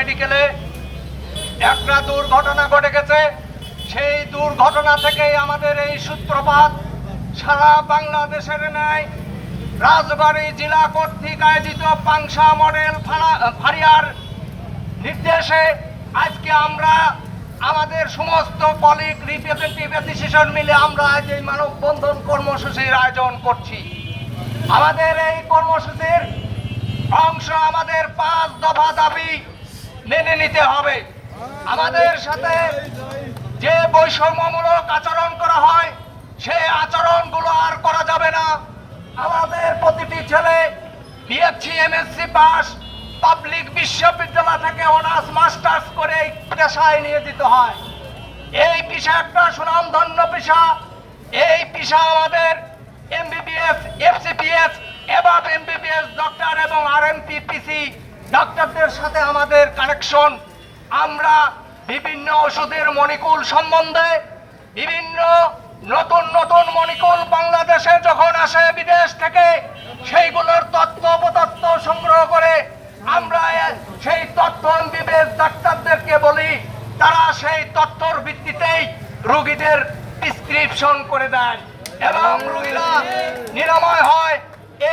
মেডিকেলে একটা দুর্ঘটনা ঘটে গেছে। সেই দুর্ঘটনা থেকেই আমাদের এই সূত্রপাত। সারা বাংলাদেশের ন্যায় রাজবাড়ী জেলা কর্তৃক আয়োজিত পাংশা মডেল ফাঁড়িয়ার নির্দেশে আজকে আমরা আমাদের সমস্ত কলিগ রিপ্রেজেন্টেটিভ অ্যাসোসিয়েশন মিলে আমরা আজ এই মানববন্ধন কর্মসূচির আয়োজন করছি। আমাদের এই কর্মসূচির অংশ আমাদের 5 দফা দাবি মেনে নিতে হবে। আমাদের সাথে যে বৈষম্যমূলক আচরণ করা হয় সেই আচরণগুলো আর করা যাবে না। আমাদের প্রতিটি ছেলে বিএসসি এমএসসি পাস পাবলিক বিশ্ববিদ্যালয় থেকে অনার্স মাস্টার্স করে পেশায় নিয়োজিত হয়। এই পেশা একটা সুনামধন্য পেশা। এই পেশা আমাদের এমবিবিএস এফসিপিএস এবং এমবিবিএস ডক্টর এবং আরএমপি পিসি ডক্টরদের সাথে আমাদের কানেকশন। আমরা বিভিন্ন ওষুধের মলিকুল সম্বন্ধে বিভিন্ন নতুন নতুন মলিকুল বাংলাদেশে যখন আসে বিদেশ থেকে সেইগুলোর তথ্য উপতথ্য সংগ্রহ করে আমরা সেই তথ্য এমবিবিএস ডাক্তারদেরকে বলি। তারা সেই তথ্যর ভিত্তিতেই রোগীদের প্রেসক্রিপশন করে দেয় এবং রোগীরা নিরাময় হয়।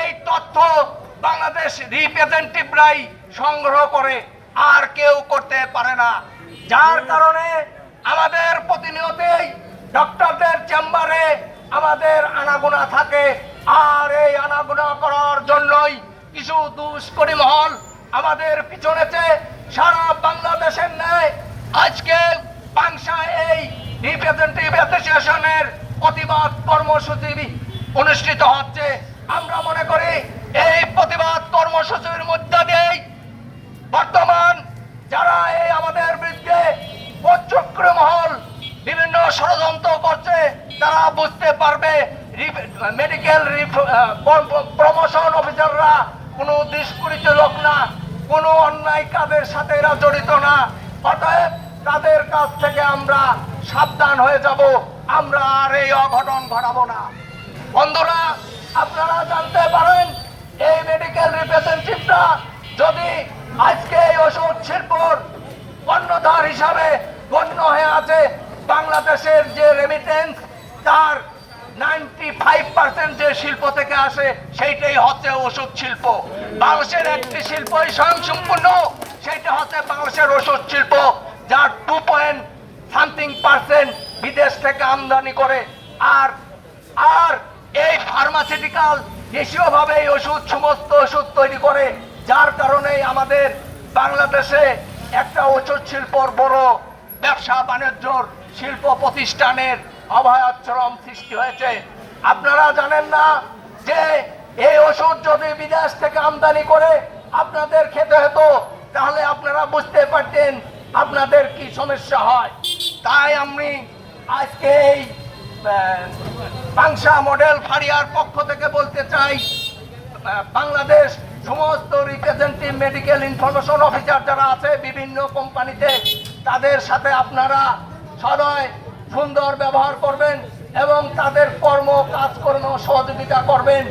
এই তথ্য বাংলাদেশ রিপ্রেজেন্টেটিভরাই সংগ্রহ করে, আর কেউ করতে পারে না। যার কারণে আমাদের প্রতিনিয়তই ডক্টরদের চেম্বারে আমাদের আনাগোনা থাকে। আর এই আনাগোনা করার জন্যই কিছু দুষ্কর্মী মহল আমাদের পিছনেছে। সারা বাংলাদেশের ন্যায় আজকে পাংশায় এই রিপ্রেজেন্টেটিভ অ্যাসোসিয়েশনের প্রতিবাদ কর্মসূচি অনুষ্ঠিত হচ্ছে। আমরা মনে করি এই প্রতিবাদ কর্মসূচির মধ্যে দিয়েই বর্তমান যারা এই আমাদের বিরুদ্ধে পচক্র মহল বিভিন্ন ষড়যন্ত্র করছে তারা বুঝতে পারবে মেডিকেল প্রমোশন অফিসাররা কোনো দুষ্কৃত লোক না, কোনো অন্যায় কাজের সাথে এরা জড়িত না। অতএব তাদের কাছ থেকে আমরা সাবধান হয়ে যাব। আমরা আর এই অঘটন ঘটাবো না। বন্ধুরা, আপনারা জানতে পারেন এই মেডিকেল রিপ্রেজেন্টেটিভরা যদি আজকে এই ওষুধ শিল্পর কর্ণধার হিসাবে গণ্য হয়ে আছে, বাংলাদেশের যে রেমিটেন্স তার 95% যে শিল্প থেকে আসে সেইটাই হচ্ছে ওষুধ শিল্প। বাংলাদেশের একটি শিল্পই স্বয়ংসম্পূর্ণ, সেইটা হচ্ছে বাংলাদেশের ওষুধ শিল্প, যার 2.something% বিদেশ থেকে আমদানি করে। আর এই ফার্মাসিউটিক্যাল দেশীয়ভাবে এই ওষুধ সমস্ত ওষুধ তৈরি করে, যার কারণে আমাদের বাংলাদেশে একটা ওষুধ শিল্পর বড় ব্যবসা বাণিজ্যর শিল্প প্রতিষ্ঠানের অভয়াশ্রম সৃষ্টি হয়েছে। আপনারা জানেন না যে এই ওষুধ যদি বিদেশ থেকে আমদানি করে আপনাদের খেতে হতো, তাহলে আপনারা বুঝতে পারতেন আপনাদের কি সমস্যা হয়। তাই আমি আজকে এই পাংশা মডেল ফাঁড়িয়ার পক্ষ থেকে বলতে চাই, বাংলাদেশ সমস্ত রিপ্রেজেন্টেটিভ মেডিকেল ইনফরমেশন অফিসার যারা আছে বিভিন্ন কোম্পানিতে, তাদের সাথে আপনারা সদয় সুন্দর ব্যবহার করবেন এবং তাদের কাজকর্ম সহযোগিতা করবেন।